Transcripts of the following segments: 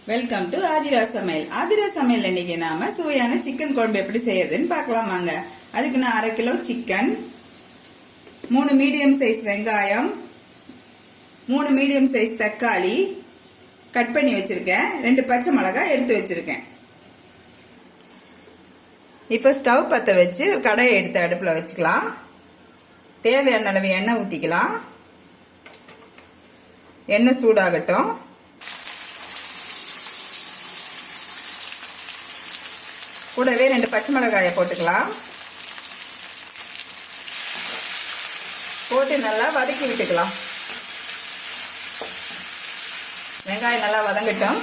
Welcome to Aadhira சமையல். ஆதிரா சமையல் இன்னைக்கு நாம சுவையான சிக்கன் குழம்பு எப்படி செய்யறதுன்னு பார்க்கலாம் வாங்க. அதுக்கு நான் 1/2 கிலோ சிக்கன், 3 மீடியம் சைஸ் வெங்காயம், 3 மீடியம் சைஸ் தக்காளி கட் பண்ணி வச்சிருக்கேன். 2 பச்சை மிளகாய் எடுத்து வச்சிருக்கேன். இப்போ ஸ்டவ் பற்ற வச்சு கடாயை எடுத்து அடுப்பில் வச்சுக்கலாம். தேவையான அளவு எண்ணெய் ஊற்றிக்கலாம். எண்ணெய் சூடாகட்டும். கூடவே 2 பச்சை மிளகாயை போட்டுக்கலாம். போட்டு நல்லா வதக்கி விட்டுக்கலாம். வெங்காயம் நல்லா வதங்கட்டும்.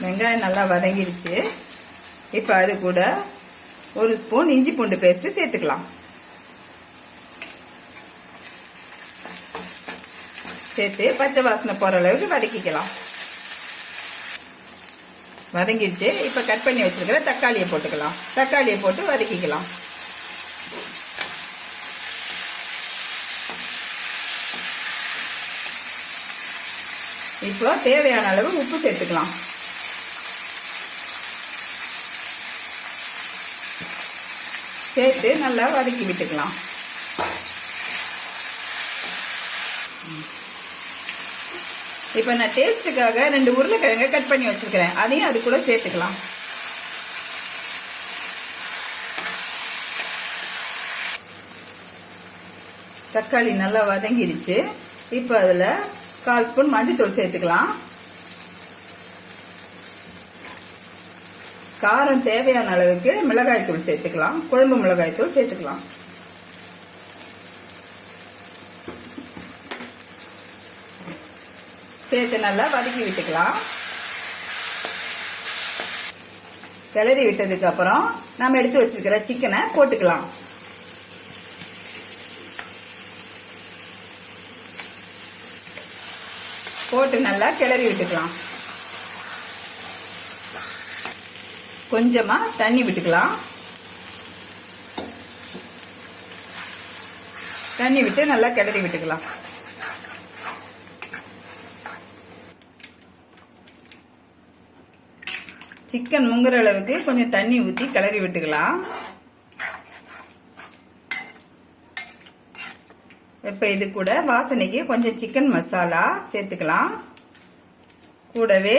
வெங்காயம் நல்லா வதங்கிடுச்சு. இப்போ அது கூட 1 ஸ்பூன் இஞ்சி பூண்டு பேஸ்ட் சேர்த்துக்கலாம். சேர்த்து பச்சை வாசனை போகிற அளவுக்கு வதக்கிக்கலாம். வதங்கிடுச்சு. இப்போ கட் பண்ணி வச்சிருக்கிற தக்காளியை போட்டுக்கலாம். தக்காளியை போட்டு வதக்கிக்கலாம். இப்போ தேவையான அளவு உப்பு சேர்த்துக்கலாம். சேர்த்து நல்லா வதக்கி விட்டுக்கலாம். இப்போ நான் டேஸ்ட்டுக்காக 2 உருளைக்கிழங்கு கட் பண்ணி வச்சிருக்கிறேன். அதையும் அது கூட சேர்த்துக்கலாம். தக்காளி நல்லா வதங்கிடுச்சு. இப்போ அதில் 1/4 ஸ்பூன் மஞ்சள்தூள் சேர்த்துக்கலாம். காரம் தேவையான அளவுக்கு மிளகாய்த்தூள் சேர்த்துக்கலாம். குழம்பு மிளகாய்த்தூள் சேர்த்துக்கலாம். சேர்த்து நல்லா வதக்கி விட்டுக்கலாம். கிளறி விட்டதுக்கு அப்புறம் நம்ம எடுத்து வச்சிருக்கிற சிக்கனை போட்டுக்கலாம். போட்டு நல்லா கிளறி விட்டுக்கலாம். கொஞ்சமா தண்ணி விட்டுக்கலாம். தண்ணி விட்டு நல்லா கிளறி விட்டுக்கலாம். சிக்கன் முங்குற அளவுக்கு கொஞ்சம் தண்ணி ஊற்றி கிளறி விட்டுக்கலாம். இப்போ இது கூட வாசனைக்கு கொஞ்சம் சிக்கன் மசாலா சேர்த்துக்கலாம். கூடவே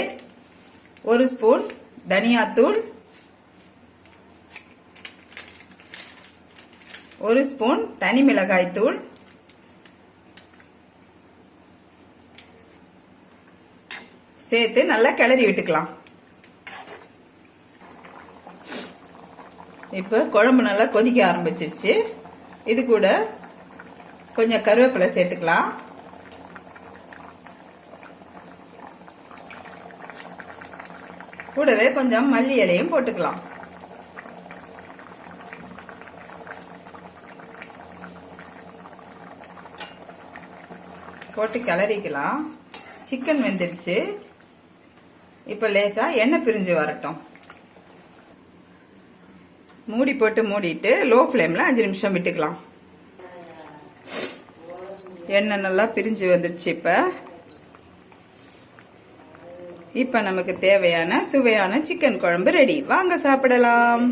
1 ஸ்பூன் தனியாத்தூள், 1 ஸ்பூன் தனி மிளகாய் தூள், சேர்த்து நல்லா கிளறி விட்டுக்கலாம். இப்போ குழம்பு நல்லா கொதிக்க ஆரம்பிச்சிருச்சு. இது கூட கொஞ்சம் கருவேப்பிலை சேர்த்துக்கலாம். கூடவே கொஞ்சம் மல்லி இலையும் போட்டுக்கலாம். போட்டு கிளறிக்கலாம். சிக்கன் வெந்துருச்சு. இப்போ லேசா எண்ணெய் பிரிஞ்சு வரட்டும். மூடி போட்டு மூடிட்டு லோ ஃப்ளேமில் 5 நிமிஷம் விட்டுக்கலாம். எண்ணெய் நல்லா பிரிஞ்சு வந்துடுச்சு. இப்போ நமக்கு தேவையான சுவையான சிக்கன் குழம்பு ரெடி. வாங்க சாப்பிடலாம்.